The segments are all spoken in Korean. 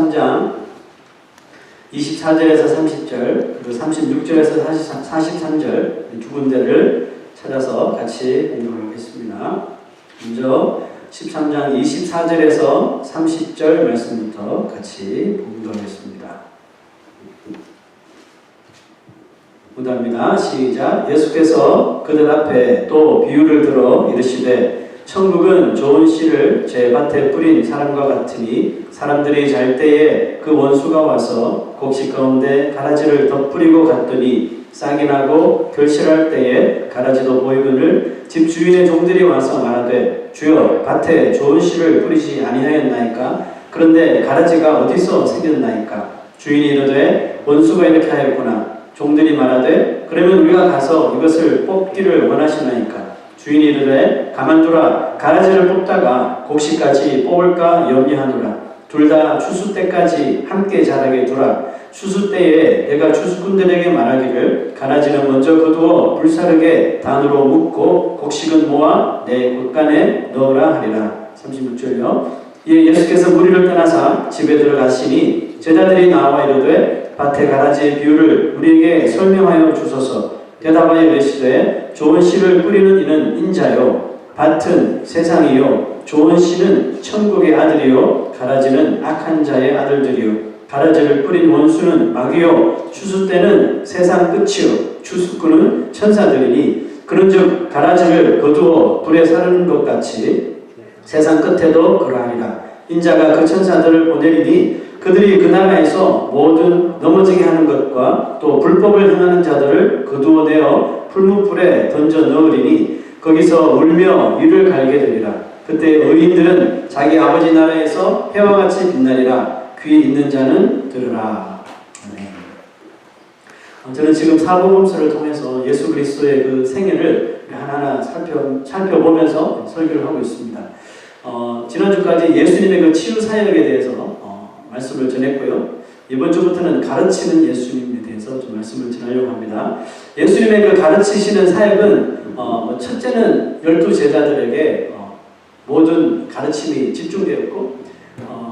13장 24절에서 30절 그리고 36절에서 43절 두 군데를 찾아서 같이 공부하겠습니다. 먼저 13장 24절에서 30절 말씀부터 같이 공부하겠습니다. 문답니다. 시작. 예수께서 그들 앞에 또 비유를 들어 이르시되 천국은 좋은 씨를 제 밭에 뿌린 사람과 같으니 사람들이 잘 때에 그 원수가 와서 곡식 가운데 가라지를 덧뿌리고 갔더니 싹이 나고 결실할 때에 가라지도 보이거늘 집 주인의 종들이 와서 말하되 주여 밭에 좋은 씨를 뿌리지 아니하였나이까? 그런데 가라지가 어디서 생겼나이까? 주인이 이르되 원수가 이렇게 하였구나. 종들이 말하되 그러면 우리가 가서 이것을 뽑기를 원하시나이까? 주인이 이르되 가만두라. 가라지를 뽑다가 곡식까지 뽑을까 염려하노라. 둘 다 추수 때까지 함께 자라게 두라. 추수 때에 내가 추수꾼들에게 말하기를 가라지는 먼저 거두어 불사르게 단으로 묶고 곡식은 모아 내 곶간에 넣으라 하리라. 36절요. 이에 예수께서 무리를 떠나사 집에 들어가시니 제자들이 나와 이르되 밭에 가라지의 비유를 우리에게 설명하여 주소서. 대답하여 이르시되 좋은 씨를 뿌리는 이는 인자요 밭은 세상이요 좋은 씨는 천국의 아들이요 가라지는 악한 자의 아들들이요 가라지를 뿌린 원수는 마귀요 추수 때는 세상 끝이요 추수꾼은 천사들이니 그런즉 가라지를 거두어 불에 사르는 것 같이 세상 끝에도 그러하리라. 인자가 그 천사들을 보내리니 그들이 그 나라에서 모든 넘어지게 하는 것과 또 불법을 행하는 자들을 거두어내어 풀무불에 던져 넣으리니 거기서 울며 이를 갈게 되리라. 그때 의인들은 자기 아버지 나라에서 해와 같이 빛나리라. 귀 있는 자는 들으라. 저는 지금 사복음서를 통해서 예수 그리스도의 그 생애를 하나하나 살펴보면서 설교를 하고 있습니다. 지난주까지 예수님의 그 치유 사역에 대해서 말씀을 전했고요. 이번 주부터는 가르치는 예수님에 대해서 좀 말씀을 전하려고 합니다. 예수님의 그 가르치시는 사역은 첫째는 12제자들에게 모든 가르침이 집중되었고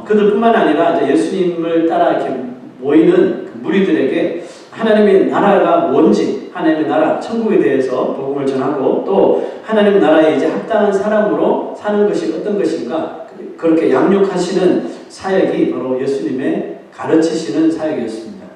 그들뿐만 아니라 이제 예수님을 따라 이렇게 모이는 그 무리들에게 하나님의 나라가 뭔지, 하나님의 나라, 천국에 대해서 복음을 전하고 또 하나님 나라에 이제 합당한 사람으로 사는 것이 어떤 것인가 그렇게 양육하시는 사역이 바로 예수님의 가르치시는 사역이었습니다.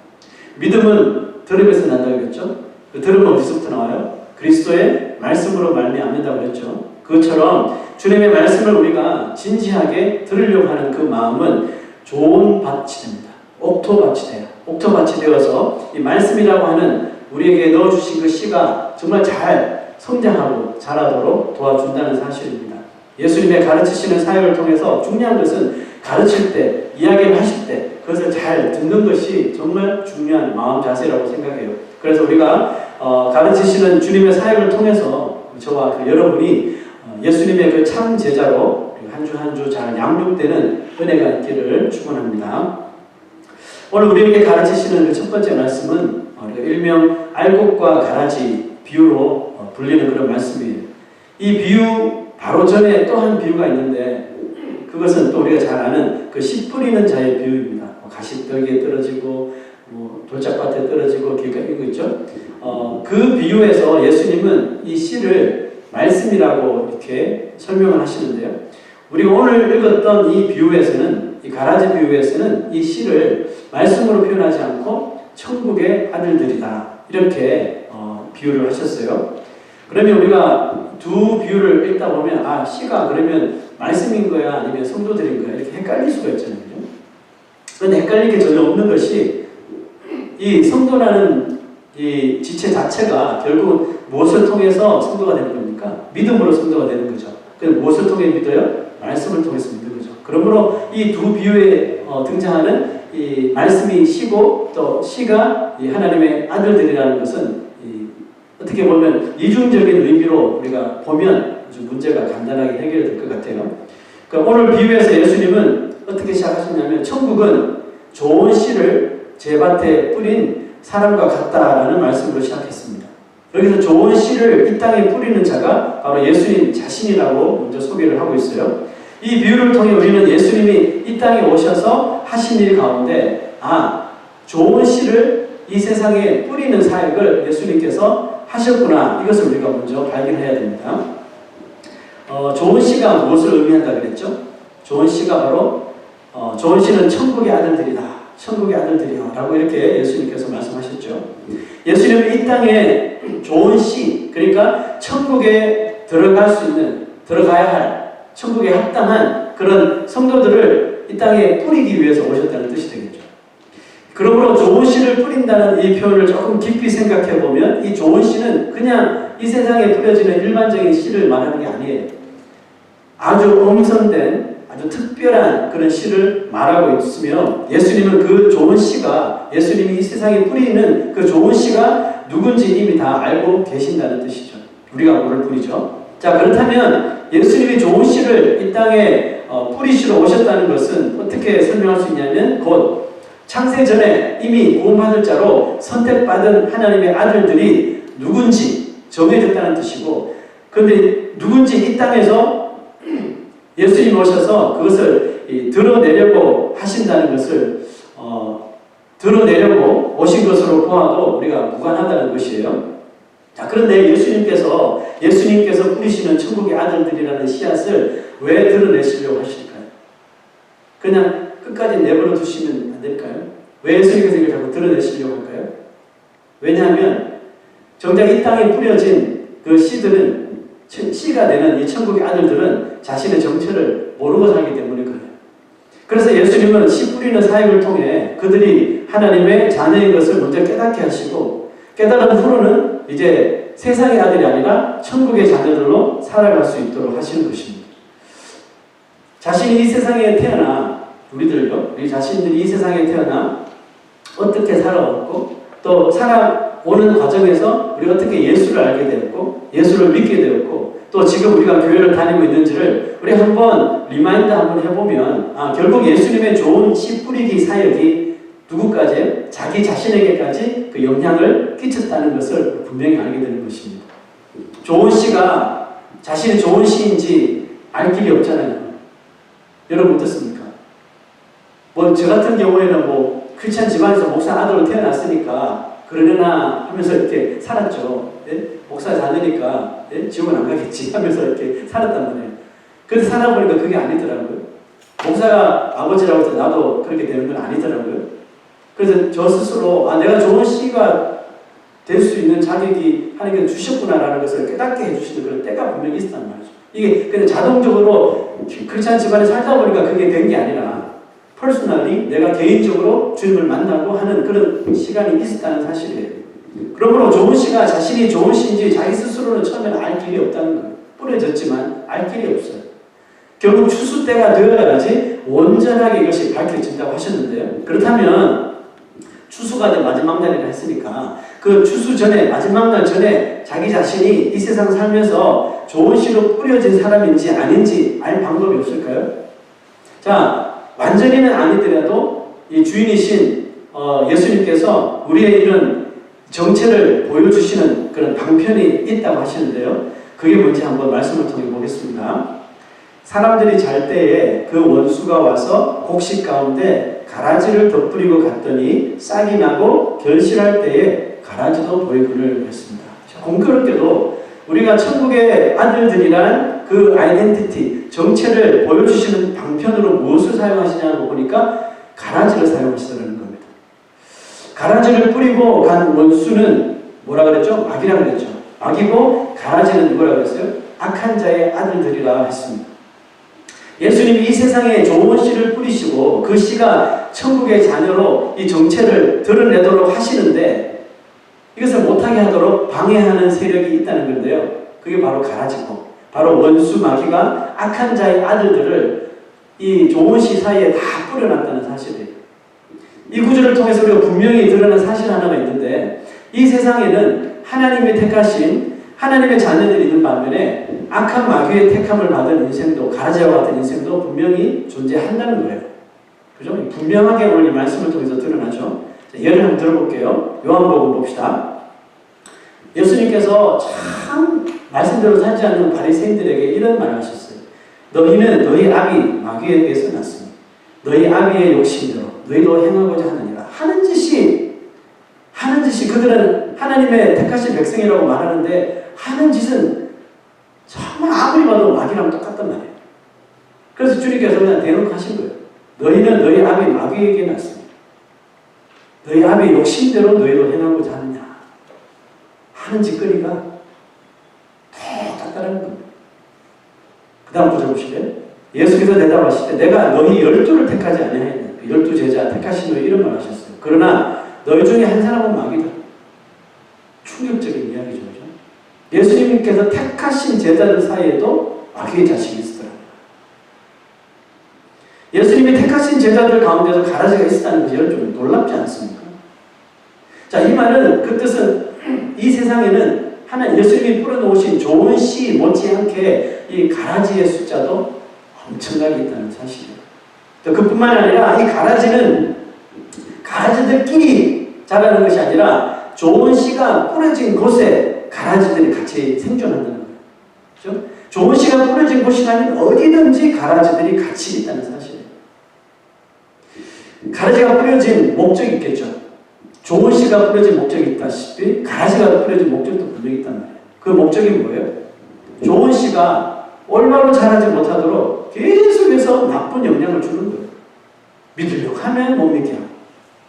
믿음은 들음에서 난다고 그랬죠. 그 들음은 어디서부터 나와요? 그리스도의 말씀으로 말미암는다고 그랬죠. 그것처럼 주님의 말씀을 우리가 진지하게 들으려고 하는 그 마음은 좋은 밭이 됩니다. 옥토밭이 돼요. 옥토밭이 되어서 이 말씀이라고 하는 우리에게 넣어주신 그 씨가 정말 잘 성장하고 자라도록 도와준다는 사실입니다. 예수님의 가르치시는 사역을 통해서 중요한 것은 가르칠 때, 이야기를 하실 때 그것을 잘 듣는 것이 정말 중요한 마음 자세라고 생각해요. 그래서 우리가 가르치시는 주님의 사역을 통해서 저와 그 여러분이 예수님의 그 참 제자로 한 주 한 주 잘 양육되는 은혜가 있기를 축원합니다. 오늘 우리에게 가르치시는 그 첫 번째 말씀은 일명 알곡과 가라지 비유로 불리는 그런 말씀이에요. 이 비유 바로 전에 또 한 비유가 있는데 그것은 또 우리가 잘 아는 그 씨 뿌리는 자의 비유입니다. 가시떨기에 떨어지고 돌짝밭에 떨어지고 길가에 이거 있죠. 그 비유에서 예수님은 이 씨를 말씀이라고 이렇게 설명을 하시는데요. 우리가 오늘 읽었던 이 비유에서는 이 가라지 비유에서는 이 씨를 말씀으로 표현하지 않고 천국의 아들들이다 이렇게 비유를 하셨어요. 그러면 우리가 두 비유를 읽다 보면 씨가 그러면 말씀인 거야 아니면 성도들인 거야 이렇게 헷갈릴 수가 있잖아요. 그런데 헷갈릴 게 전혀 없는 것이 이 성도라는 이 지체 자체가 결국 무엇을 통해서 성도가 되는 겁니까? 믿음으로 성도가 되는 거죠. 그래서 무엇을 통해 믿어요? 말씀을 통해서 믿는 거죠. 그러므로 이 두 비유에 등장하는 이 말씀이 씨고 또 씨가 이 하나님의 아들들이라는 것은 어떻게 보면 이중적인 의미로 우리가 보면 아주 문제가 간단하게 해결될 것 같아요. 그러니까 오늘 비유에서 예수님은 어떻게 시작하셨냐면 천국은 좋은 씨를 제 밭에 뿌린 사람과 같다라는 말씀으로 시작했습니다. 여기서 좋은 씨를 이 땅에 뿌리는 자가 바로 예수님 자신이라고 먼저 소개를 하고 있어요. 이 비유를 통해 우리는 예수님이 이 땅에 오셔서 하신 일 가운데 좋은 씨를 이 세상에 뿌리는 사역을 예수님께서 하셨구나. 이것을 우리가 먼저 발견해야 됩니다. 좋은 씨가 무엇을 의미한다 그랬죠? 좋은 씨가 바로 좋은 씨는 천국의 아들들이다. 천국의 아들들이요 라고 이렇게 예수님께서 말씀하셨죠. 예수님은 이 땅에 좋은 씨, 그러니까 천국에 들어갈 수 있는, 들어가야 할 천국에 합당한 그런 성도들을 이 땅에 뿌리기 위해서 오셨다는 뜻이 되겠죠. 그러므로 좋은 씨를 뿌린다는 이 표현을 조금 깊이 생각해 보면 이 좋은 씨는 그냥 이 세상에 뿌려지는 일반적인 씨를 말하는 게 아니에요. 아주 엄선된 아주 특별한 그런 씨를 말하고 있으며 예수님은 그 좋은 씨가 예수님이 이 세상에 뿌리는 그 좋은 씨가 누군지 이미 다 알고 계신다는 뜻이죠. 우리가 뭐를 뿌리죠? 자, 그렇다면 예수님이 좋은 씨를 이 땅에 뿌리시러 오셨다는 것은 어떻게 설명할 수 있냐면 곧 창세 전에 이미 구원받을 자로 선택받은 하나님의 아들들이 누군지 정해졌다는 뜻이고, 그런데 누군지 이 땅에서 예수님이 오셔서 그것을 드러내려고 하신다는 것을 드러내려고 오신 것으로 보아도 우리가 무관하다는 것이에요. 자, 그런데 예수님께서 뿌리시는 천국의 아들들이라는 씨앗을 왜 드러내시려고 하실까요? 그냥 끝까지 내버려 두시면 안 될까요? 왜 예수님께서 이걸 자꾸 드러내시려고 할까요? 왜냐하면 정작 이 땅에 뿌려진 그 씨들은, 씨가 되는 이 천국의 아들들은 자신의 정체를 모르고 살기 때문에 그래요. 그래서 예수님은 씨 뿌리는 사역을 통해 그들이 하나님의 자녀인 것을 먼저 깨닫게 하시고, 깨달은 후로는 이제 세상의 아들이 아니라 천국의 자녀들로 살아갈 수 있도록 하시는 것입니다. 자신이 이 세상에 태어나, 우리 자신들이 이 세상에 태어나 어떻게 살아왔고, 또 살아오는 과정에서 우리가 어떻게 예수를 알게 되었고, 예수를 믿게 되었고, 또 지금 우리가 교회를 다니고 있는지를 우리 한번 리마인드 한번 해보면 결국 예수님의 좋은 씨 뿌리기 사역이 누구까지? 자기 자신에게까지 그 영향을 끼쳤다는 것을 분명히 알게 되는 것입니다. 좋은 씨가 자신이 좋은 씨인지 알 길이 없잖아요. 여러분 어떻습니까? 저 같은 경우에는 크리스찬 집안에서 목사 아들로 태어났으니까 그러려나 하면서 이렇게 살았죠. 예? 목사 자녀니까 지옥은 안 가겠지 하면서 이렇게 살았단 말이에요. 그런데 살아보니까 그게 아니더라고요. 목사가 아버지라고 해서 나도 그렇게 되는 건 아니더라고요. 그래서 저 스스로 내가 좋은 씨가 될 수 있는 자격이 하나님께서 주셨구나라는 것을 깨닫게 해주시는 그런 때가 분명히 있었단 말이죠. 이게 그냥 자동적으로 크리스찬 집안에 살다 보니까 그게 된 게 아니라 퍼스널리 내가 개인적으로 주님을 만나고 하는 그런 시간이 있었다는 사실이에요. 그러므로 좋은 씨가 자신이 좋은 씨인지 자기 스스로는 처음에는 알 길이 없다는 거예요. 뿌려졌지만 알 길이 없어요. 결국 추수 때가 되어야지 온전하게 이것이 밝혀진다고 하셨는데요. 그렇다면 추수가 이제 마지막 날이라 했으니까 그 추수 전에, 마지막 날 전에 자기 자신이 이 세상 살면서 좋은 씨로 뿌려진 사람인지 아닌지 알 방법이 없을까요? 자, 완전히는 아니더라도 이 주인이신 예수님께서 우리의 이런 정체를 보여주시는 그런 방편이 있다고 하시는데요. 그게 뭔지 한번 말씀을 통해 보겠습니다. 사람들이 잘 때에 그 원수가 와서 곡식 가운데 가라지를 덧뿌리고 갔더니 싹이 나고 결실할 때에 가라지도 보이기를 했습니다. 공교롭게도 우리가 천국의 아들들이란 그 아이덴티티, 정체를 보여주시는 방편으로 무엇을 사용하시냐고 보니까 가라지를 사용하시더라는 겁니다. 가라지를 뿌리고 간 원수는 뭐라 그랬죠? 마귀라 그랬죠. 마귀고 가라지는 누구라 그랬어요? 악한 자의 아들들이라 했습니다. 예수님이 이 세상에 좋은 씨를 뿌리시고 그 씨가 천국의 자녀로 이 정체를 드러내도록 하시는데 이것을 못하게 하도록 방해하는 세력이 있다는 건데요. 그게 바로 가라지고 바로 원수 마귀가 악한 자의 아들들을 이 좋은 씨 사이에 다 뿌려놨다는 사실이에요. 이 구절을 통해서 우리가 분명히 드러난 사실 하나가 있는데 이 세상에는 하나님이 택하신 하나님의 자녀들이 있는 반면에 악한 마귀의 택함을 받은 인생도 가라지와 같은 인생도 분명히 존재한다는 거예요. 그죠? 분명하게 오늘 이 말씀을 통해서 드러나죠. 예를 한번 들어볼게요. 요한복음 봅시다. 예수님께서 참 말씀대로 살지 않는 바리새인들에게 이런 말을 하셨어요. 너희는 너희 아비 마귀에게서 났으니 너희 아비의 욕심대로 너희도 행하고자 하느니라. 하는 짓이 그들은 하나님의 택하신 백성이라고 말하는데 하는 짓은 정말 아무리 봐도 마귀랑 똑같단 말이에요. 그래서 주님께서 그냥 대놓고 하신 거예요. 너희는 너희 아비 마귀에게 났으니 너희 아비의 욕심대로 너희도 행하고자 하느냐. 하는 짓거리가 똑같다는 겁니다. 그 다음 구절 보시면 예수께서 대답하실 때 내가 너희 12를 택하지 아니하였느냐. 12 제자 택하신 후에 이런 말 하셨어요. 그러나 너희 중에 한 사람은 마귀다. 충격적인 이야기죠. 그렇죠? 예수님께서 택하신 제자들 사이에도 마귀의 자식이 있었더라고요. 예수님이 택하신 제자들 가운데서 가라지가 있었다는 것이 좀 놀랍지 않습니까? 자, 이 말은 그 뜻은 이 세상에는 예수님이 뿌려놓으신 좋은 씨 못지않게 이 가라지의 숫자도 엄청나게 있다는 사실이에요. 그뿐만 아니라 이 가라지들끼리 자라는 것이 아니라 좋은 씨가 뿌려진 곳에 가라지들이 같이 생존한다는 거예요. 그렇죠? 좋은 씨가 뿌려진 곳이라면 어디든지 가라지들이 같이 있다는 사실이에요. 가라지가 뿌려진 목적이 있겠죠. 좋은 씨가 뿌려진 목적이 있다시피 가라지가 뿌려진 목적도 분명히 있단 말이에요. 그 목적이 뭐예요? 좋은 씨가 올바로 자라지 못하도록 계속해서 나쁜 영향을 주는 거예요. 믿으려고 하면 못 믿게 하고,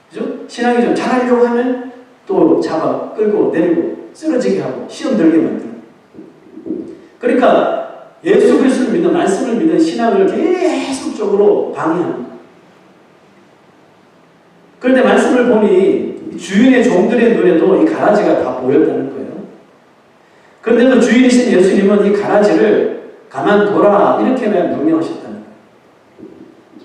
그죠? 신앙이 좀 잘하려고 하면 또 잡아 끌고 내리고 쓰러지게 하고 시험 들게 만들고. 그러니까 예수 그리스도를 믿는 말씀을 믿는 신앙을 계속적으로 방해합니다. 그런데 말씀을 보니 주인의 종들의 눈에도 이 가라지가 다 보였다는 거예요. 그런데도 주인이신 예수님은 이 가라지를 가만둬라 이렇게 명령하셨다는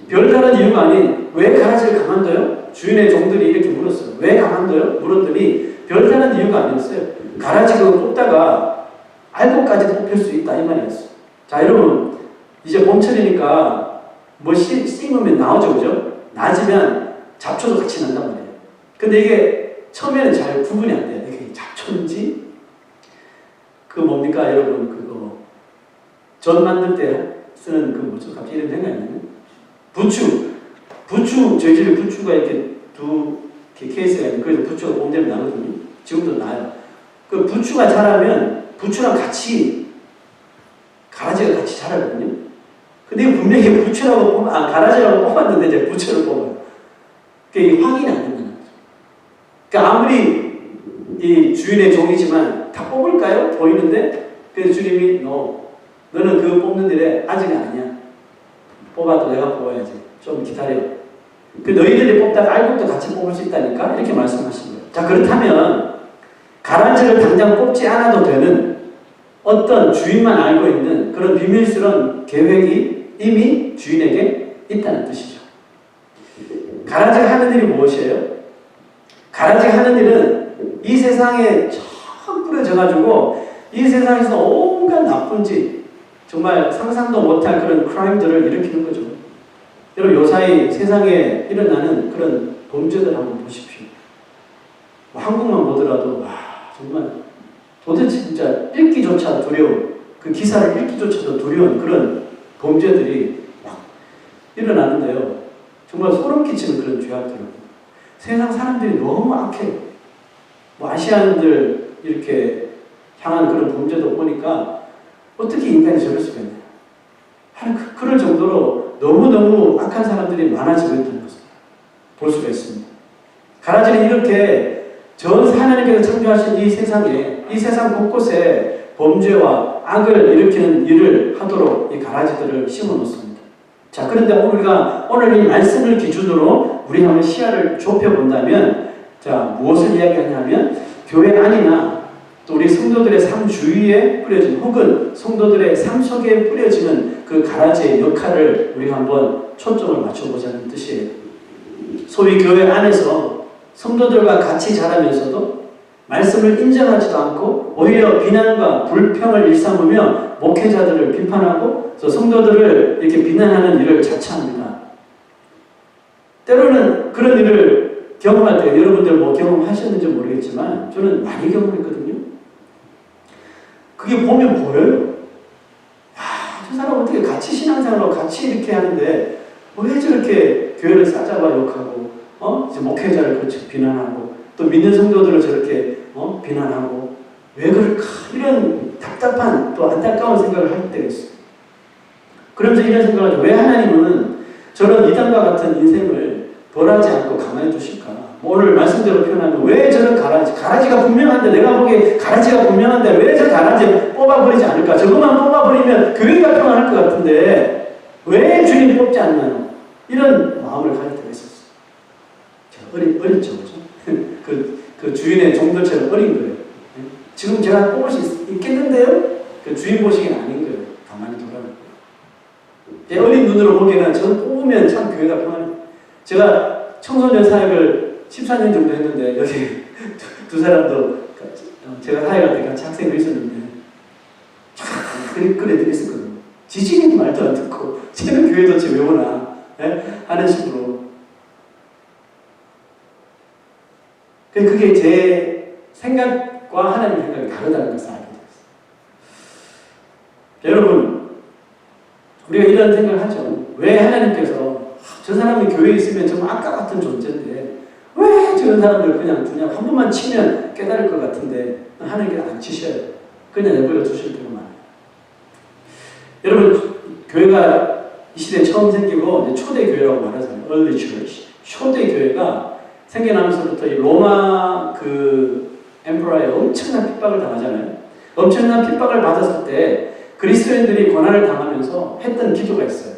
거예요. 별다른 이유가 아닌 왜 가라지를 가만둬요? 주인의 종들이 이렇게 물었어요. 왜 가만둬요? 물었더니 별다른 이유가 아니었어요. 가라지 그거 뽑다가 알곡까지 뽑힐 수 있다 이 말이었어요. 자, 여러분 이제 봄철이니까 뭐 심으면 나오죠, 그죠? 낮이면 잡초도 같이 난단 말이에요. 근데 이게 처음에는 잘 구분이 안 돼요. 이게 잡초인지 그 뭡니까 여러분 그거 전 만들 때 쓰는 그 뭐죠? 갑자기 이름 생각이 안 나요. 부추 저희 집에 부추가 이렇게 두 케이스가 있는데 그래서 부추가 봄 되면 나거든요. 지금도 나요. 그 부추가 자라면 부추랑 같이 가라지가 같이 자라거든요. 근데 이거 분명히 부추라고 가라지라고 뽑았는데 이제 부추를 뽑아요. 그게 확인이 안 된다는 거죠. 그러니까 아무리 이 주인의 종이지만 다 뽑을까요? 보이는데 그래서 주님이 너는 그거 뽑는 일에 아직은 아니야. 뽑아도 내가 뽑아야지. 좀 기다려. 그 너희들이 뽑다가 알곡도 같이 뽑을 수 있다니까 이렇게 말씀하신 거예요. 자, 그렇다면 가라지를 당장 뽑지 않아도 되는 어떤 주인만 알고 있는 그런 비밀스러운 계획이 이미 주인에게 있다는 뜻이죠. 가라지가 하는 일이 무엇이에요? 가라지가 하는 일은 이 세상에 쫙 뿌려져가지고 이 세상에서 온갖 나쁜 짓, 정말 상상도 못할 그런 크라임들을 일으키는 거죠. 여러분 요사이 세상에 일어나는 그런 범죄들 한번 보십시오. 뭐 한국만 보더라도 와 정말 도대체 진짜 읽기조차 두려운 그 기사를 읽기조차도 두려운 그런 범죄들이 막 일어나는데요. 정말 소름 끼치는 그런 죄악들입니다. 세상 사람들이 너무 악해요. 뭐 아시아인들 이렇게 향한 그런 범죄도 보니까 어떻게 인간이 저럴 수가 있나요? 그럴 정도로 너무너무 악한 사람들이 많아지고 있다는 것을 볼 수가 있습니다. 가라지는 이렇게 전 하나님께서 창조하신 이 세상에 이 세상 곳곳에 범죄와 악을 일으키는 일을 하도록 이 가라지들을 심어 놓습니다. 자, 그런데 우리가 오늘 이 말씀을 기준으로 우리 한번 시야를 좁혀 본다면 자, 무엇을 이야기하냐면 교회 안이나 또 우리 성도들의 삶 주위에 뿌려진 혹은 성도들의 삶 속에 뿌려지는 그 가라지의 역할을 우리가 한번 초점을 맞춰보자는 뜻이에요. 소위 교회 안에서 성도들과 같이 자라면서도 말씀을 인정하지도 않고 오히려 비난과 불평을 일삼으며 목회자들을 비판하고 성도들을 이렇게 비난하는 일을 자처합니다. 때로는 그런 일을 경험할 때 여러분들 뭐 경험하셨는지 모르겠지만 저는 많이 경험했거든요. 그게 보면 보여요. 저 사람 어떻게 같이 신앙생활하고 같이 이렇게 하는데 왜 저렇게 교회를 싸잡아 욕하고 이제 목회자를 그렇게 비난하고 또 믿는 성도들을 저렇게 비난하고 왜 그럴까 이런 답답한 또 안타까운 생각을 할 때가 있어요. 그러면서 이런 생각을 하죠. 왜 하나님은 저런 이단과 같은 인생을 벌하지 않고 가만히 두실까? 오늘 말씀대로 표현하면 왜 저런 가라지가 분명한데 내가 보기에 가라지가 분명한데 왜 저 가라지 뽑아버리지 않을까? 저것만 뽑아버리면 교회가 평안할 것 같은데 왜 주님 뽑지 않나요? 이런 마음을 가질 때가 있었어요. 제가 어렸죠, 그죠? 그 주인의 종들처럼 어린 거예요. 지금 제가 뽑을 수 있겠는데요? 그 주인 보시기는 아닌 거예요. 가만히 두라는 거예요. 제 어린 눈으로 보기에는 저는 뽑으면 참 교회가 평안해요. 제가 청소년 사역을 14년 정도 했는데 여기 두 사람도 제가 사역할 때 같이 학생도 있었는데 그래 있었거든요. 지식인 말도 안 듣고 쟤는 교회 도대체 왜 오나 하는 식으로. 그게 제 생각과 하나님의 생각이 다르다는 것을 알게 되었어요. 여러분, 우리가 이런 생각을 하죠. 왜 하나님께서 저 사람이 교회에 있으면 정말 아까 같은 존재인데 왜 저런 사람들 그냥 한 번만 치면 깨달을 것 같은데 하나님께서 안 치셔요. 그냥 내버려 두실 때가 많아요. 여러분, 교회가 이 시대에 처음 생기고 초대 교회라고 말하잖아요. early church. 초대 교회가 생겨나면서부터 이 로마 엠퍼러에 엄청난 핍박을 당하잖아요. 엄청난 핍박을 받았을 때 그리스도인들이 고난을 당하면서 했던 기도가 있어요.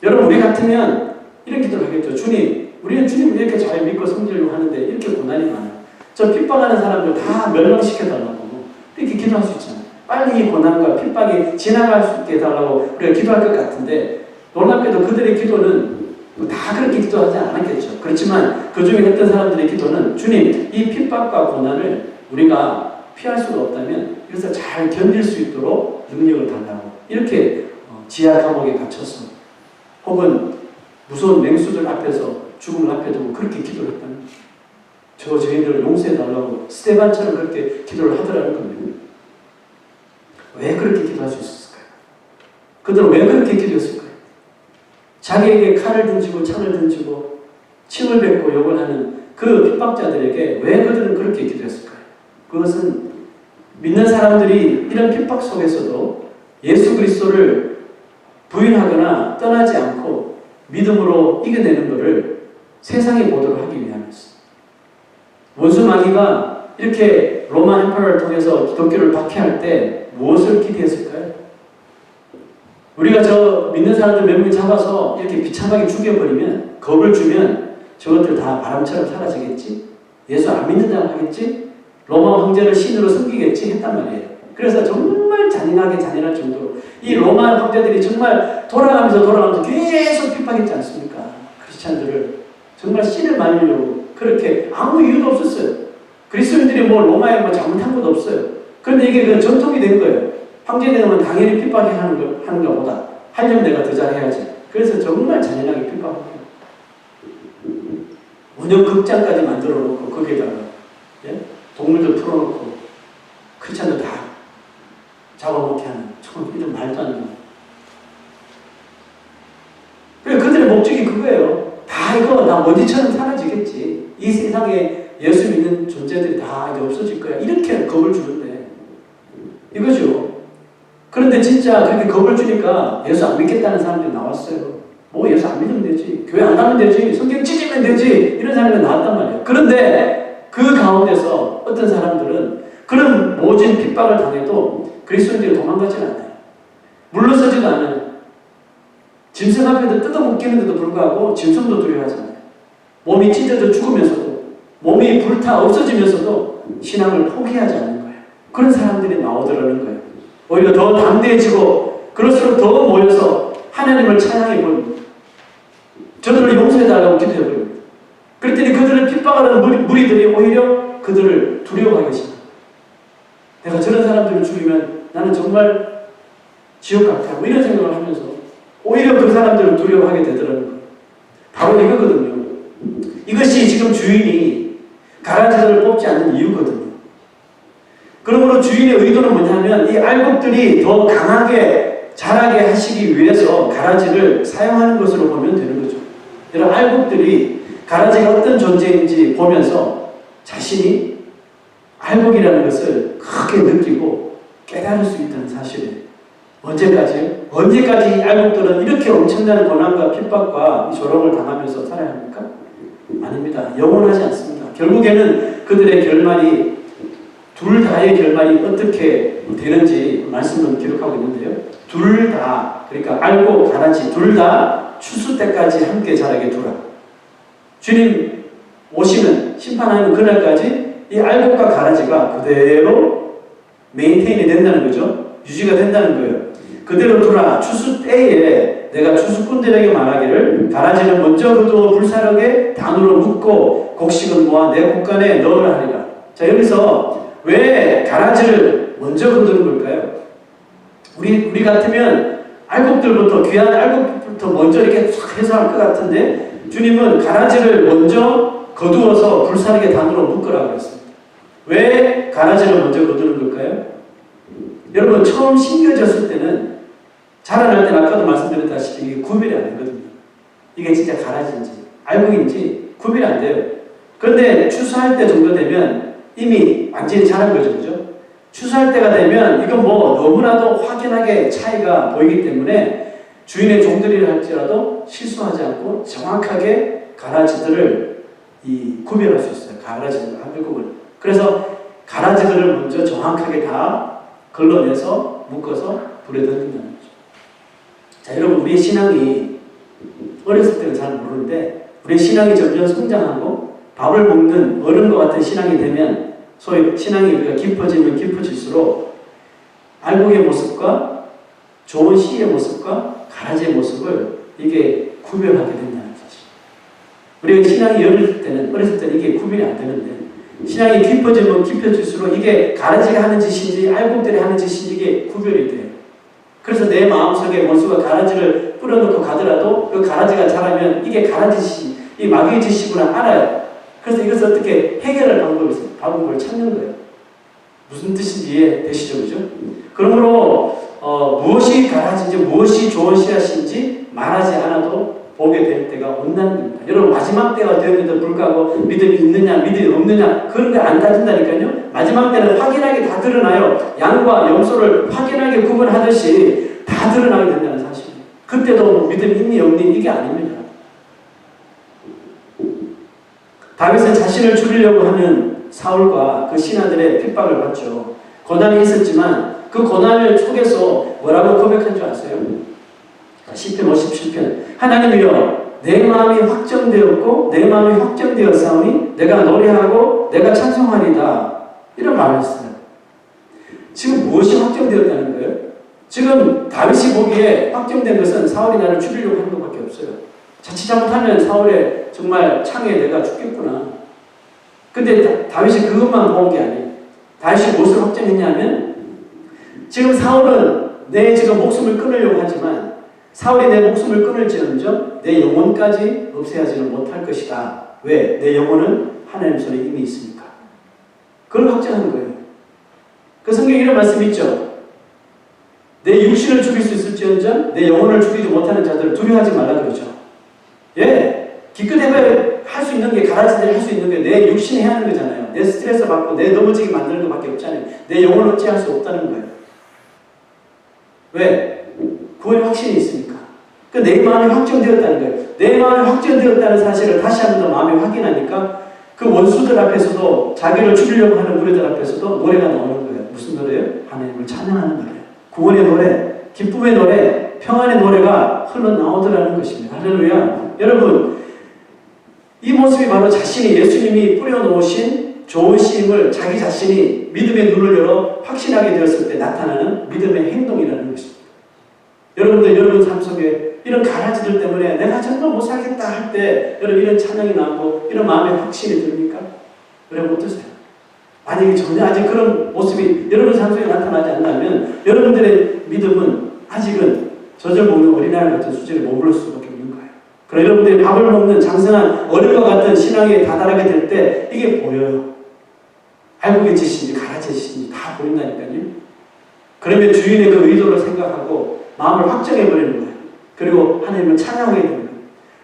여러분, 우리 같으면 이런 기도를 하겠죠. 주님, 우리는 주님을 이렇게 잘 믿고 섬기려고 하는데 이렇게 고난이 많아요. 저 핍박하는 사람들 다 멸망시켜달라고 이렇게 기도할 수 있잖아요. 빨리 이 고난과 핍박이 지나갈 수 있게 해달라고 우리가 기도할 것 같은데 놀랍게도 그들의 기도는 다 그렇게 기도하지 않았겠죠. 그렇지만 그 중에 어떤 사람들의 기도는 주님, 이 핍박과 고난을 우리가 피할 수가 없다면 이것을 잘 견딜 수 있도록 능력을 달라고 이렇게 지하 감옥에 갇혀서 혹은 무서운 맹수들 앞에서 죽음을 앞에 두고 그렇게 기도를 했다는 저 죄인들을 용서해달라고 스데반처럼 그렇게 기도를 하더라는 겁니다. 왜 그렇게 기도할 수 있었을까요? 그들은 왜 그렇게 기도했을까요? 자기에게 칼을 던지고 창을 던지고 침을 뱉고 욕을 하는 그 핍박자들에게 왜 그들은 그렇게 기도했을까요? 그것은 믿는 사람들이 이런 핍박 속에서도 예수 그리스도를 부인하거나 떠나지 않고 믿음으로 이겨내는 것을 세상에 보도록 하기 위함이었습니다. 원수 마귀가 이렇게 로마 엠퍼러를 통해서 기독교를 박해할 때 무엇을 기대했을까요? 우리가 저 믿는 사람들 몇 명 잡아서 이렇게 비참하게 죽여버리면, 겁을 주면 저것들 다 바람처럼 사라지겠지? 예수 안 믿는다고 하겠지? 로마 황제를 신으로 섬기겠지? 했단 말이에요. 그래서 정말 잔인할 정도로 이 로마 황제들이 정말 돌아가면서 계속 핍박했지 않습니까? 크리스찬들을 정말 씨를 말리려고 그렇게 아무 이유도 없었어요. 그리스도인들이 로마에 잘못한 것도 없어요. 그런데 이게 그 전통이 된 거예요. 황제 되면 당연히 핍박하는 것보다 하려면 내가 더 잘해야지. 그래서 정말 잔인하게 핍박합니다. 운영 극장까지 만들어 놓고 거기에다가 동물들 풀어놓고 크리스찬들 다 잡아먹게 하는 정말 이런 말도 안 되는. 그래서 그들의 목적이 그거예요. 다 이거 나 먼지처럼 사라지겠지. 이 세상에 예수 믿는 존재들이 다 이제 없어질 거야. 이렇게 겁을 주는데 이거죠. 그런데 진짜 그렇게 겁을 주니까 예수 안 믿겠다는 사람들이 나왔어요. 예수 안 믿으면 되지. 교회 안 가면 되지. 성경 찢으면 되지. 이런 사람이 나왔단 말이에요. 그런데 그 가운데서 어떤 사람들은 그런 모진 핍박을 당해도 그리스도인들이 도망가지는 않아요. 물러서지도 않아요. 짐승 앞에도 뜯어먹기는데도 불구하고 짐승도 두려워하잖아요. 몸이 찢어져 죽으면서도, 몸이 불타 없어지면서도 신앙을 포기하지 않는 거예요. 그런 사람들이 나오더라는 거예요. 오히려 더 담대해지고 그럴수록 더 모여서 하나님을 찬양해 버립니다. 저들을 용서해달라고 기도해 버립니다. 그랬더니 그들을 핍박하는 무리들이 오히려 그들을 두려워하게 하십니다. 내가 저런 사람들을 죽이면 나는 정말 지옥 같아. 이런 생각을 하면서 오히려 그 사람들을 두려워하게 되더라는 거예요. 바로 이거거든요. 이것이 지금 주인이 가라지들을 뽑지 않는 이유거든요. 그러므로 주인의 의도는 뭐냐면 이 알곡들이 더 강하게 자라게 하시기 위해서 가라지를 사용하는 것으로 보면 되는 거죠. 이런 알곡들이 가라지가 어떤 존재인지 보면서 자신이 알곡이라는 것을 크게 느끼고 깨달을 수 있다는 사실이에요. 언제까지요? 언제까지 이 알곡들은 이렇게 엄청난 고난과 핍박과 조롱을 당하면서 살아야 합니까? 아닙니다. 영원하지 않습니다. 결국에는 그들의 결말이, 둘 다의 결말이 어떻게 되는지 말씀을 기록하고 있는데요. 둘 다, 그러니까 알곡, 가라지 둘 다 추수 때까지 함께 자라게 두라. 주님 오시는 심판하는 그날까지 이 알곡과 가라지가 그대로 메인테인이 된다는 거죠. 유지가 된다는 거예요. 그대로 두라. 추수 때에 내가 추수꾼들에게 말하기를 가라지는 먼저 거두어 불사르게 단으로 묶고 곡식은 모아 내 곡간에 넣으라 하리라. 자, 여기서 왜 가라지를 먼저 거두는 걸까요? 우리 같으면 알곡들부터, 귀한 알곡부터 먼저 이렇게 싹 해서 할 것 같은데 주님은 가라지를 먼저 거두어서 불사르게 단으로 묶으라고 했습니다. 왜 가라지를 먼저 거두는 걸까요? 여러분, 처음 심겨졌을 때는, 자라날 때는 아까도 말씀드렸다시피 이게 구별이 안 되거든요. 이게 진짜 가라지인지 알곡인지 구별이 안 돼요. 그런데 추수할 때 정도 되면 이미 완전히 자란 거죠. 그죠? 추수할 때가 되면 이건 뭐 너무나도 확연하게 차이가 보이기 때문에 주인의 종들이라 할지라도 실수하지 않고 정확하게 가라지들을 구별할 수 있어요. 가라지들, 알곡을. 그래서 가라지들을 먼저 정확하게 다 걸러내서 묶어서 불에 던진다는 거죠. 자, 여러분, 우리의 신앙이 어렸을 때는 잘 모르는데 우리의 신앙이 점점 성장하고 밥을 먹는 어른과 같은 신앙이 되면, 소위 신앙이 우리가 깊어지면 깊어질수록 알곡의 모습과 좋은 씨의 모습과 가라지의 모습을 이게 구별하게 된다는 사실. 우리가 신앙이 어렸을 때는 이게 구별이 안 되는데 신앙이 깊어지면 깊어질수록 이게 가라지가 하는 짓인지 알곡들이 하는 짓인지 이게 구별이 돼요. 그래서 내 마음속에 원수가 가라지를 뿌려놓고 가더라도 그 가라지가 자라면 이게 가라지 짓이, 이 마귀의 짓이구나 알아요. 그래서 이것을 어떻게 해결할 방법을 찾는 거예요. 무슨 뜻인지 이해되시죠? 그죠? 그러므로 무엇이 가라지인지 무엇이 좋은 씨앗인지 말하지 않아도 보게 될 때가 온다는 겁니다. 여러분, 마지막 때가 되었는데도 불구하고 믿음이 있느냐 믿음이 없느냐 그런 게 안 따진다니까요. 마지막 때는 확연하게 다 드러나요. 양과 염소를 확연하게 구분하듯이 다 드러나게 된다는 사실이에요. 그때도 믿음이 있니 없니 이게 아닙니다. 다윗은 자신을 죽이려고 하는 사울과 그 신하들의 핍박을 받죠. 고난이 있었지만 그 고난을 속에서 뭐라고 고백한 줄 아세요? 시편 57편. 하나님이여, 내 마음이 확정되었고 내 마음이 확정되었사오니 내가 노래하고 내가 찬송하리다. 이런 말을 했어요. 지금 무엇이 확정되었다는 거예요? 지금 다윗이 보기에 확정된 것은 사울이 나를 죽이려고 하는 것밖에 없어요. 자칫 잘못하면 사울의 정말 창에 내가 죽겠구나. 근데 다윗이 그것만 본 게 아니에요. 다윗이 무엇을 확정했냐면, 지금 사울은 내 지금 목숨을 끊으려고 하지만 사울이 내 목숨을 끊을지언정 내 영혼까지 없애야지는 못할 것이다. 왜? 내 영혼은 하나님 손에 이미 있으니까. 그걸 확정하는 거예요. 그 성경에 이런 말씀이 있죠. 내 육신을 죽일 수 있을지언정 내 영혼을 죽이지 못하는 자들을 두려워하지 말라 그러죠. 예, 기껏 해봐야 할 수 있는 게, 가라지들이 할 수 있는 게 내 육신이 해야 하는 거잖아요. 내 스트레스 받고 내 넘어지게 만드는 것밖에 없잖아요. 내 영혼을 어찌할 수 없다는 거예요. 왜? 구원의 확신이 있으니까. 내 마음이 확정되었다는 거예요. 내 마음이 확정되었다는 사실을 다시 한 번 더 마음이 확인하니까 그 원수들 앞에서도, 자기를 죽이려고 하는 무리들 앞에서도 노래가 나오는 거예요. 무슨 노래예요? 하나님을 찬양하는 노래. 구원의 노래, 기쁨의 노래, 평안의 노래가 흘러나오더라는 것입니다. 할렐루야. 여러분, 이 모습이 바로 자신이, 예수님이 뿌려놓으신 좋은 씨임을 자기 자신이 믿음의 눈을 열어 확신하게 되었을 때 나타나는 믿음의 행동이라는 것입니다. 여러분들, 여러분 삶 속에 이런 가라지들 때문에 내가 정말 못 살겠다 할 때 여러분 이런 찬양이 나오고 이런 마음의 확신이 듭니까? 여러분 어떠세요? 만약에 전혀 아직 그런 모습이 여러분 삶 속에 나타나지 않는다면 여러분들의 믿음은 아직은 젖을 먹는 어린아이 같은 수준에 머무를 수밖에 없는 거예요. 그럼 여러분들이 밥을 먹는 장성한 어른과 같은 신앙에 다다르게 될 때 이게 보여요. 알곡의 짓인지 가라지의 짓인지 다 보인다니까요. 그러면 주인의 그 의도를 생각하고 마음을 확정해버리는 거예요. 그리고 하나님을 찬양하게 되는 거예요.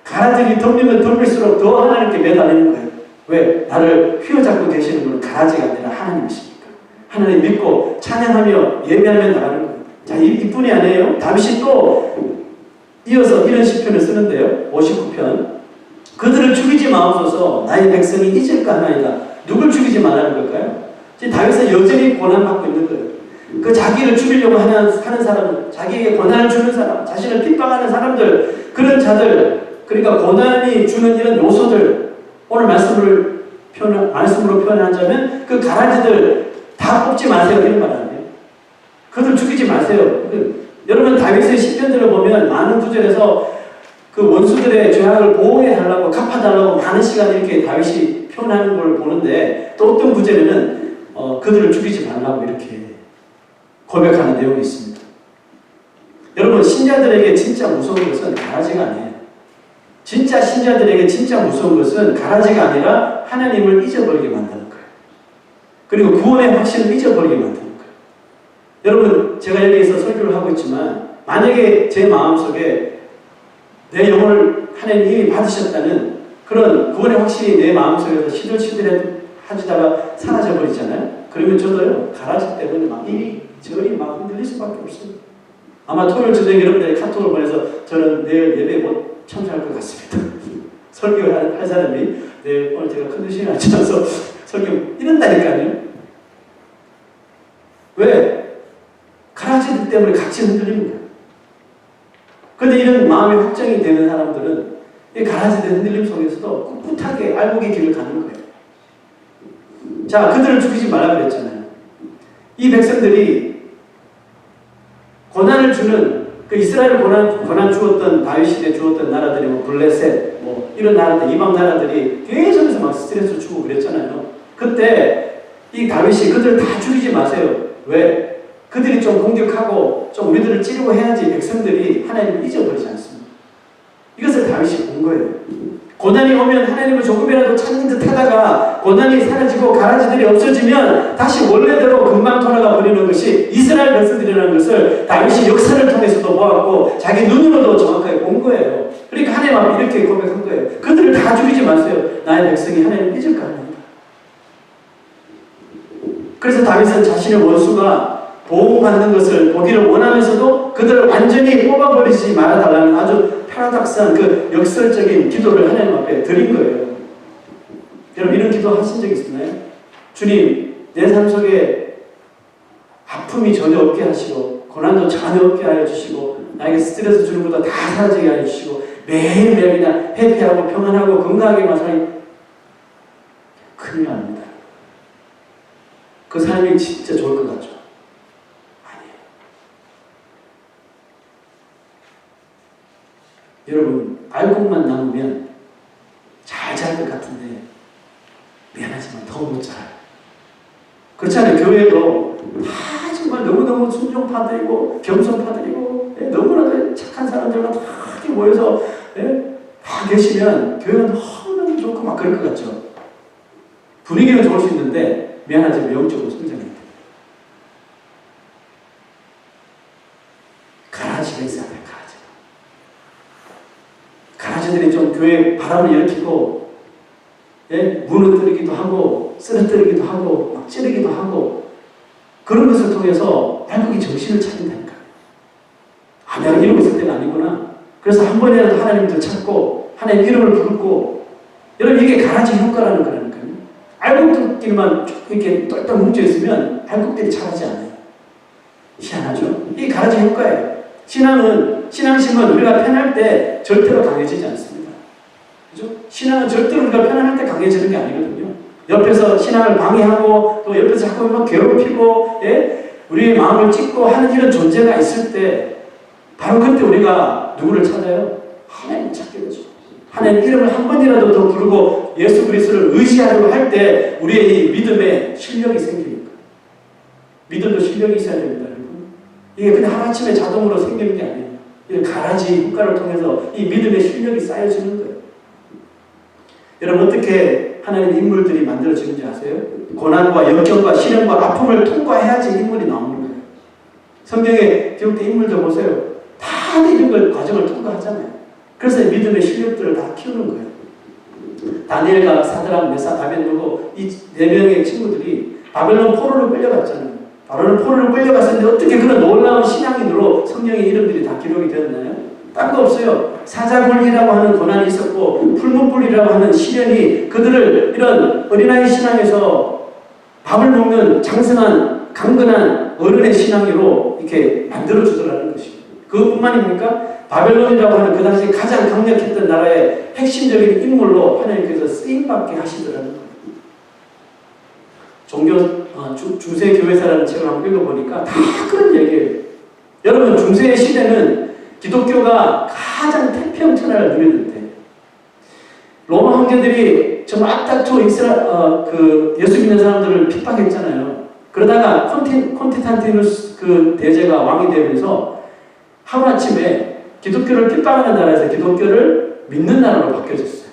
가라지를 덤비면 덤빌수록 더 하나님께 매달리는 거예요. 왜? 나를 휘어잡고 계시는 분은 가라지가 아니라 하나님이십니까? 하나님 믿고 찬양하며 예배하며 나가는 거예요. 자, 이뿐이 아니에요. 다윗이 또 이어서 이런 시편을 쓰는데요. 59편. 그들을 죽이지 마옵소서 나의 백성이 잊을까 하나이다. 누굴 죽이지 말라는 걸까요? 지금 다윗은 여전히 고난받고 있는 거예요. 그 자기를 죽이려고 하는 사람, 자기에게 고난을 주는 사람, 자신을 핍박하는 사람들, 그런 자들, 그러니까 고난이 주는 이런 요소들, 오늘 말씀으로 표현하자면 그 가라지들 다 뽑지 마세요. 이런 말 아니에요. 그들 죽이지 마세요. 여러분 다윗의 시편들을 보면 많은 구절에서 그 원수들의 죄악을 보호해달라고 갚아달라고 많은 시간 이렇게 다윗이 표현하는 걸 보는데 또 어떤 구절에는 그들을 죽이지 말라고 이렇게 고백하는 내용이 있습니다. 여러분 신자들에게 진짜 무서운 것은 가라지가 아니에요. 진짜 신자들에게 진짜 무서운 것은 가라지가 아니라 하나님을 잊어버리게 만드는 거예요. 그리고 구원의 확신을 잊어버리게 만드는 거예요. 여러분 제가 여기에서 설교를 하고 있지만 만약에 제 마음속에 내 영혼을 하나님 이미 받으셨다는 그런 구원의 확신이 내 마음속에서 시들시들하다가 사라져버리잖아요. 그러면 저도요 가라지 때문에 막 이리저리 막 흔들릴 수밖에 없어요. 아마 토요일 저녁에 여러분들이 카톡을 보내서 저는 내일 예배에 못 참석할 것 같습니다. 설교를 할 사람이 내일 오늘 제가 컨디션이 안 좋아서 설교 이런다니까요. 왜? 가라지들 때문에 같이 흔들리는 거예요. 그런데 이런 마음의 확정이 되는 사람들은 이 가라지들 흔들림 속에서도 꿋꿋하게 알곡의 길을 가는 거예요. 자, 그들을 죽이지 말라 그랬잖아요. 이 백성들이 고난을 주는 그 이스라엘 고난 주었던 다윗 시대 주었던 나라들이 뭐 블레셋 뭐 이런 나라들 이방 나라들이 계속해서 막 스트레스 주고 그랬잖아요. 그때 이 다윗이 그들을 다 죽이지 마세요. 왜? 그들이 좀 공격하고 좀 우리들을 찌르고 해야지 백성들이 하나님을 잊어버리지 않습니다. 이것을 다윗이 본 거예요. 고난이 오면 하나님을 조금이라도 찾는 듯 하다가 고난이 사라지고 가라지들이 없어지면 다시 원래대로 금방 돌아가 버리는 것이 이스라엘 백성들이라는 것을 다윗이 역사를 통해서도 보았고 자기 눈으로도 정확하게 본 거예요. 그러니까 하나님 앞에 이렇게 고백한 거예요. 그들을 다 죽이지 마세요. 나의 백성이 하나님을 잊을까 합니다. 그래서 다윗은 자신의 원수가 보호받는 것을 보기를 원하면서도 그들을 완전히 뽑아버리지 말아달라는 아주 파라닥스한 그 역설적인 기도를 하나님 앞에 드린 거예요. 여러분 이런 기도 하신 적 있나요? 주님, 내 삶 속에 아픔이 전혀 없게 하시고 고난도 전혀 없게 하여 주시고 나에게 스트레스 주는 것도 다 사라지게 하여 주시고 매일매일 그냥 해피하고 평안하고 건강하게만 살이 큰일 납니다. 그 삶이 진짜 좋을 것 같죠? 여러분 알곡만 남으면 잘 잘 것 같은데 미안하지만 더 못 자라요. 그렇잖아요. 교회도 다 정말 너무너무 순종파들이고 겸손파들이고 너무나도 착한 사람들만 다 이렇게 모여서 다 계시면 교회가 너무 좋고 막 그럴 것 같죠. 분위기는 좋을 수 있는데 미안하지만 영적으로 성장해야 돼요. 가라지가 있어야 돼요. 가라지들이 좀 교회에 바람을 일으키고 무너뜨리기도 하고 쓰러뜨리기도 하고 막 찌르기도 하고 그런 것을 통해서 알곡이 정신을 차린다니까. 아, 내가 이러고 있을 때가 아니구나. 그래서 한 번이라도 하나님을 찾고 하나님 이름을 부르고 여러분 이게 가라지 효과라는 거라니까요. 알곡들끼리만 이렇게 똘똘 뭉쳐있으면 알곡들이 자라지 않아요. 희한하죠? 이게 가라지 효과예요. 신앙심은 우리가 편할 때 절대로 강해지지 않습니다. 그죠? 신앙은 절대로 우리가 편안할 때 강해지는 게 아니거든요. 옆에서 신앙을 방해하고 또 옆에서 자꾸 막 괴롭히고 우리의 마음을 찢고 하는 이런 존재가 있을 때 바로 그때 우리가 누구를 찾아요? 하나님을 찾게 되죠. 하나님 이름을 한 번이라도 더 부르고 예수 그리스도를 의지하려고 할 때 우리의 이 믿음에 실력이 생깁니다. 믿음도 실력이 있어야 됩니다. 이게 그냥 하루아침에 자동으로 생기는 게 아니에요. 이 가라지 효과를 통해서 이 믿음의 실력이 쌓여지는 거예요. 여러분 어떻게 하나님의 인물들이 만들어지는지 아세요? 고난과 역경과 시련과 아픔을 통과해야지 인물이 나오는 거예요. 성경에 기록된 인물들 보세요. 다 이런 걸 과정을 통과하잖아요. 그래서 믿음의 실력들을 다 키우는 거예요. 다니엘과 사드락, 메삭, 아벤느고 이 네 명의 친구들이 바벨론 포로로 끌려갔잖아요. 바벨론 포로로 끌려갔었는데 어떻게 그런 놀라운 신앙인으로 성경의 이름들이 다 기록이 되었나요? 딴 거 없어요. 사자굴이라고 하는 고난이 있었고 풀문불이라고 하는 시련이 그들을 이런 어린아이 신앙에서 밥을 먹는 장성한 강건한 어른의 신앙으로 이렇게 만들어주더라는 것입니다. 그것뿐만입니까? 바벨론이라고 하는 그 당시 가장 강력했던 나라의 핵심적인 인물로 하나님께서 쓰임받게 하시더라는 거예요. 중세 교회사라는 책을 한번 읽어보니까 다 그런 얘기예요. 여러분, 중세의 시대는 기독교가 가장 태평천하를 누리는 때, 로마 황제들이 정말 앞다투어 예수 믿는 사람들을 핍박했잖아요. 그러다가 콘스탄티누스 그 대제가 왕이 되면서 하루아침에 기독교를 핍박하는 나라에서 기독교를 믿는 나라로 바뀌어졌어요.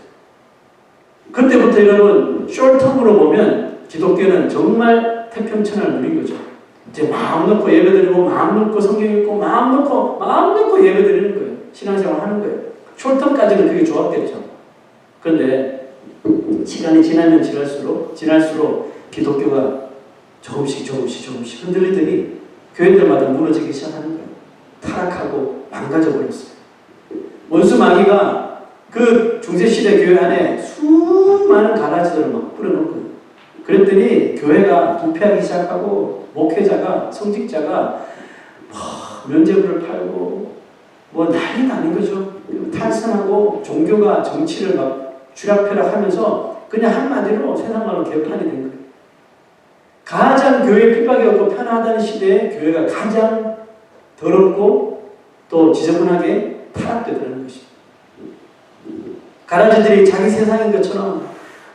그때부터 여러분, 숄텀으로 보면 기독교는 정말 태평천하를 누린 거죠. 이제 마음 놓고 예배드리고, 마음 놓고 성경 읽고, 마음 놓고 예배드리는 거예요. 신앙생활 하는 거예요. 숄텀까지는 그게 좋았겠죠. 그런데 시간이 지나면 지날수록 기독교가 조금씩 흔들리더니 교회들마다 무너지기 시작하는 거예요. 타락하고 망가져 버렸어요. 원수 마귀가 그 중세시대 교회 안에 수많은 가라지들을 막 뿌려놓은 거예요. 그랬더니 교회가 부패하기 시작하고 목회자가, 성직자가 면죄부를 팔고 난리 나는 거죠. 탈선하고 종교가 정치를 막 쥐락펴락하면서 그냥 한마디로 세상말로 개판이 된 거예요. 가장 교회 핍박이 없고 편하다는 시대에 교회가 가장 더럽고 또 지저분하게 타락되더라는 것입니다. 가라지들이 자기 세상인 것처럼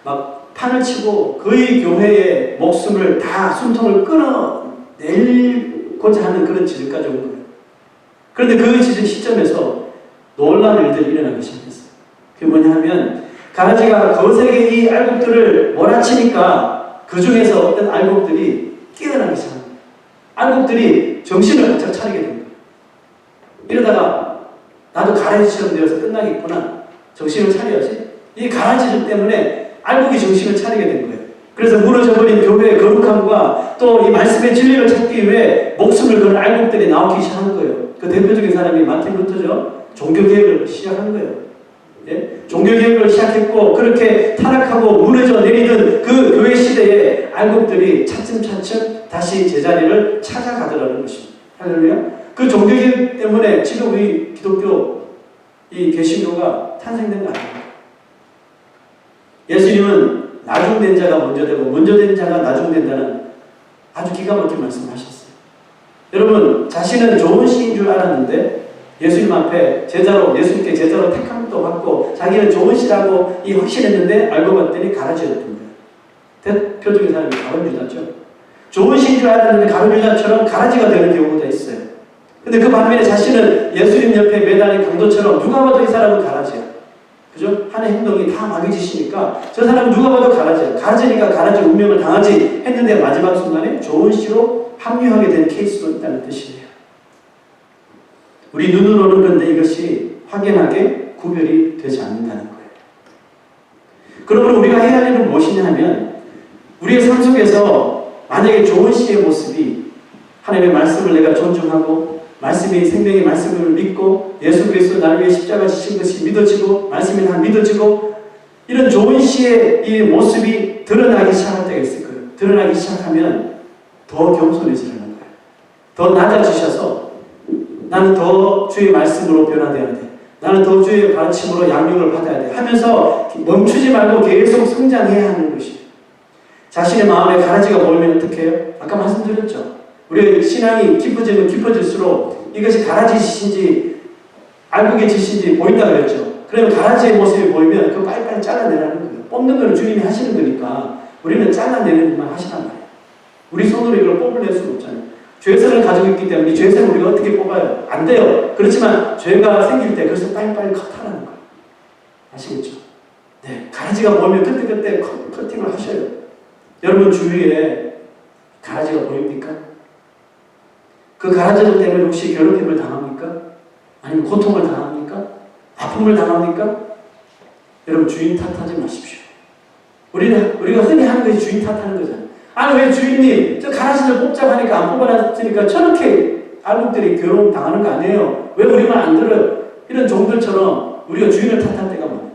막 판을 치고 거의 교회의 목숨을 다 숨통을 끊어내고자 하는 그런 지점까지 온 거예요. 그런데 그 시점에서 놀라운 일들이 일어나기 시작했어요. 그게 뭐냐 하면 가라지가 거세게 이 알곡들을 몰아치니까 그 중에서 어떤 알곡들이 깨어나기 시작합니다. 알곡들이 정신을 바짝 차리게 됩니다. 이러다가 나도 가라지처럼 되어서 끝나겠구나. 정신을 차려야지. 이 가라지들 때문에 알곡이 정신을 차리게 된 거예요. 그래서 무너져버린 교회의 거룩함과 또 이 말씀의 진리를 찾기 위해 목숨을 거는 알곡들이 나오기 시작한 거예요. 그 대표적인 사람이 마틴 루터죠. 종교개혁을 시작한 거예요. 예? 종교개혁을 시작했고 그렇게 타락하고 무너져 내리던 그 교회 시대에 알곡들이 차츰차츰 다시 제자리를 찾아가더라는 것입니다. 할렐루야. 그 종교개혁 때문에 지금 우리 기독교 이 개신교가 탄생된 거 아닙니까? 예수님은 나중된 자가 먼저 되고 먼저 된 자가 나중된다는 아주 기가 막힌 말씀을 하셨어요. 여러분, 자신은 좋은 시인 줄 알았는데 예수님 앞에 예수님께 제자로 택함도 받고 자기는 좋은 시라고 확신했는데 알고 봤더니 가라지였던 거예요. 대표적인 사람이 가룟유다죠. 좋은 시인 줄 알았는데 가룟유다처럼 가라지가 되는 경우가 있어요. 근데 그 반면에 자신은 예수님 옆에 매달린 강도처럼 누가 봐도 이 사람은 가라지야. 그죠? 하는 행동이 다 마귀짓이니까 저 사람은 누가 봐도 가라지야. 가라지니까 가라지 운명을 당하지 했는데 마지막 순간에 좋은 시로 합류하게 된 케이스도 있다는 뜻이에요. 우리 눈으로는 그런데 이것이 확연하게 구별이 되지 않는다는 거예요. 그러므로 우리가 해야 할 일은 무엇이냐 하면 우리의 삶 속에서 만약에 좋은 시의 모습이 하나님의 말씀을 내가 존중하고 말씀이 생명의 말씀을 믿고 예수 그리스도 나를 위해 십자가 지신 것이 믿어지고 말씀이 다 믿어지고 이런 좋은 시의 이 모습이 드러나기 시작할 때가 있을 거예요. 드러나기 시작하면 더 겸손해지는 거예요. 더 낮아지셔서 나는 더 주의 말씀으로 변화되어야 돼. 나는 더 주의 가르침으로 양육을 받아야 돼. 하면서 멈추지 말고 계속 성장해야 하는 것이에요. 자신의 마음에 가라지가 보이면 어떻게 해요? 아까 말씀드렸죠. 우리의 신앙이 깊어지면 깊어질수록 이것이 가라지신지 알곡의 짓인지 보인다 그랬죠. 그러면 가라지의 모습이 보이면 그거 빨리빨리 잘라내라는 거예요. 뽑는 거는 주님이 하시는 거니까 우리는 잘라내는 것만 하시란 말이에요. 우리 손으로 이걸 뽑아낼 수는 없잖아요. 죄성을 가지고 있기 때문에 이 죄성을 우리가 어떻게 뽑아요? 안 돼요. 그렇지만 죄가 생길 때 그것을 빨리빨리 컷하라는 거예요. 아시겠죠? 네, 가라지가 보이면 그때 커팅을 하셔요. 여러분 주위에 가라지가 보입니까? 그 가라지들 때문에 혹시 괴롭힘을 당합니까? 아니면 고통을 당합니까? 아픔을 당합니까? 여러분, 주인 탓하지 마십시오. 우리가 흔히 하는 것이 주인 탓하는 거잖아요. 아니, 왜 주인님 저 가라지를 뽑자고 하니까 안 뽑아놨으니까 저렇게 알곡들이 괴로움 당하는 거 아니에요? 왜 우리 말 안 들어요? 이런 종들처럼 우리가 주인을 탓할 때가 많아요.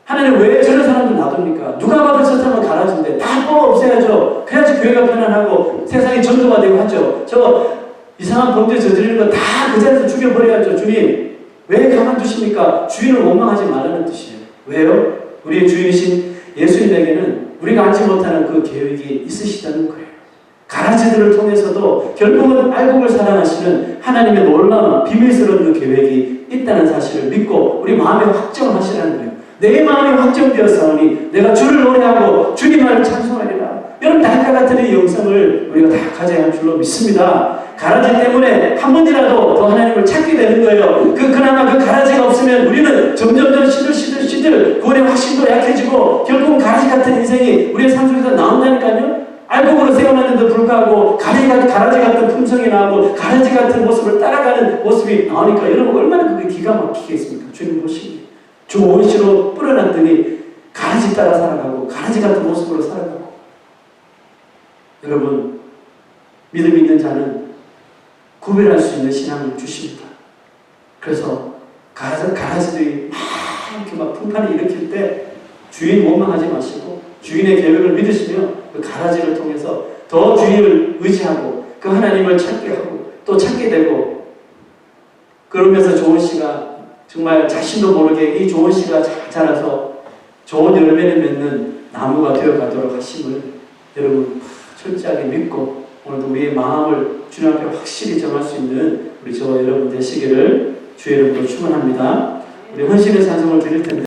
하나님 왜 저런 사람들 놔둡니까? 누가 봐도 저 사람은 가라지인데 다 뽑아 없애야죠. 그래야지 교회가 편안하고 세상이 전도가 되고 하죠. 저 이상한 범죄 저지르는 거 다 그 자리에서 죽여버려야죠. 주님 왜 가만두십니까? 주인을 원망하지 말라는 뜻이에요. 왜요? 우리의 주인이신 예수님에게는 우리가 알지 못하는 그 계획이 있으시다는 거예요. 가라지들을 통해서도 결국은 알곡을 사랑하시는 하나님의 놀라운 비밀스러운 그 계획이 있다는 사실을 믿고 우리 마음에 확정하시라는 거예요. 내 마음이 확정되었사오니 내가 주를 노래하고 주님을 찬송하리라. 여러분, 달과 같은 이 영성을 우리가 다 가져야 할 줄로 믿습니다. 가라지 때문에 한 번이라도 더 하나님을 찾게 되는 거예요. 그나마 그 가라지가 없으면 우리는 점점 시들 구원의 확신도 약해지고 결국은 가라지 같은 인생이 우리의 삶 속에서 나온다니까요. 알곡으로 세워놨는데도 불구하고 가라지 같은 품성이 나오고 가라지 같은 모습을 따라가는 모습이 나오니까 여러분 얼마나 그게 기가 막히겠습니까? 주님 보시기 좋은 시로 뿌려놨더니 가라지 따라 살아가고 가라지 같은 모습으로 살아가고. 여러분, 믿음 있는 자는 구별할 수 있는 신앙을 주십니다. 그래서 가라지들이 막 풍파를 일으킬 때 주인 원망하지 마시고 주인의 계획을 믿으시며 그 가라지를 통해서 더 주인을 의지하고 그 하나님을 찾게 하고 또 찾게 되고, 그러면서 좋은 씨가 정말 자신도 모르게 이 좋은 씨가 잘 자라서 좋은 열매를 맺는 나무가 되어가도록 하심을 여러분 철저하게 믿고 오늘도 우리의 마음을 주님 앞에 확실히 정할 수 있는 우리 저와 여러분 되시기를 주의 이름으로 축원합니다. 우리 헌신의 찬송을 드릴 텐데